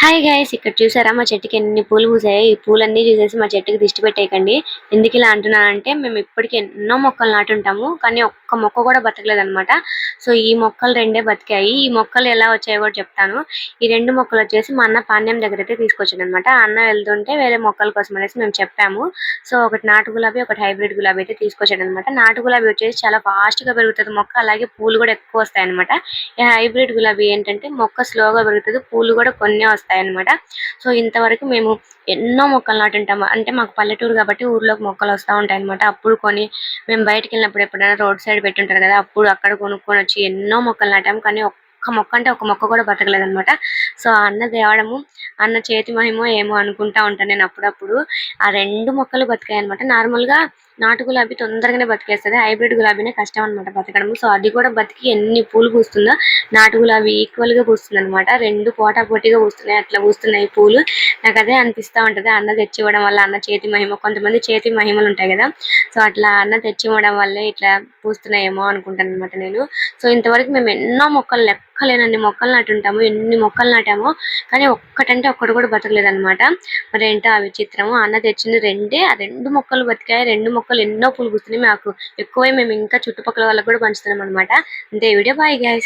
Hi guys, ఇక్కడ చూసారా మా చెట్టుకి ఎన్ని పూలు పూసాయి. ఈ పూలన్నీ చూసేసి మా చెట్టుకి దిష్టి పెట్టేయకండి. ఎందుకు ఇలా అంటున్నానంటే మేము ఇప్పటికి ఎన్నో మొక్కలు నాటుంటాము, కానీ ఒక్క మొక్క కూడా బతకలేదు అనమాట. సో ఈ మొక్కలు రెండే బతికాయి. ఈ మొక్కలు ఎలా వచ్చాయో కూడా చెప్తాను. ఈ రెండు మొక్కలు వచ్చేసి మా అన్న పాణ్యం దగ్గర అయితే తీసుకొచ్చాడు అనమాట. అన్న వెళ్తుంటే వేరే మొక్కల కోసం అనేసి మేము చెప్పాము. సో ఒకటి నాటు గులాబీ, ఒకటి హైబ్రిడ్ గులాబీ అయితే తీసుకొచ్చాడు అనమాట. నాటు గులాబీ వచ్చేసి చాలా ఫాస్ట్ గా పెరుగుతుంది మొక్క, అలాగే పూలు కూడా ఎక్కువ వస్తాయి అనమాట. ఈ హైబ్రిడ్ గులాబీ ఏంటంటే మొక్క స్లోగా పెరుగుతుంది, పూలు కూడా కొన్ని వస్తాయి అన్నమాట. సో ఇంతవరకు మేము ఎన్నో మొక్కలు నాటుంటాము. అంటే మాకు పల్లెటూరు కాబట్టి ఊర్లోకి మొక్కలు వస్తూ ఉంటాయి అనమాట. అప్పుడు కొని మేము బయటకు వెళ్ళినప్పుడు ఎప్పుడైనా రోడ్ సైడ్ పెట్టుంటారు కదా, అప్పుడు అక్కడ కొనుక్కొని వచ్చి ఎన్నో మొక్కలు నాటాము. కానీ ఒక్క మొక్క అంటే ఒక్క మొక్క కూడా బతకలేదు అనమాట. సో ఆ అన్న తేవడము, అన్న చేతి మహిమో ఏమో అనుకుంటా ఉంటాను నేను అప్పుడప్పుడు. ఆ రెండు మొక్కలు బతికాయి అనమాట. నార్మల్ గా నాటు గులాబీ తొందరగానే బతికేస్తుంది, హైబ్రిడ్ గులాబీనే కష్టం అనమాట బతకడం. సో అది కూడా బతికి ఎన్ని పూలు పూస్తుందో నాటు గులాబీ ఈక్వల్ గా పూస్తుంది అనమాట. రెండు పోటా పోటీగా పూస్తున్నాయి, అట్లా పూస్తున్నాయి పూలు. నాకు అదే అనిపిస్తా ఉంటది, అన్న తెచ్చి ఇవ్వడం వల్ల, అన్న చేతి మహిమ. కొంతమంది చేతి మహిమలు ఉంటాయి కదా, సో అట్లా అన్న తెచ్చి ఇవ్వడం వల్లే ఇట్లా పూస్తున్నాయేమో అనుకుంటాను అనమాట నేను. సో ఇంతవరకు మేము ఎన్నో మొక్కలు, లెక్కలేనన్ని మొక్కలు నాటుంటాము, ఎన్ని మొక్కలు నాటామో, కానీ ఒక్కటంటే ఒక్కటి కూడా బతకలేదు అనమాట. మరి ఏంటో ఆ విచిత్రము. అన్న తెచ్చింది రెండే, ఆ రెండు మొక్కలు బతికాయి. రెండు మొక్కలు ఎన్నో పూలు పూస్తున్నాయి. మాకు ఎక్కువై మేము ఇంకా చుట్టుపక్కల వాళ్ళకి కూడా పంచుతున్నాం అనమాట. అంతే వీడియో. Bye guys.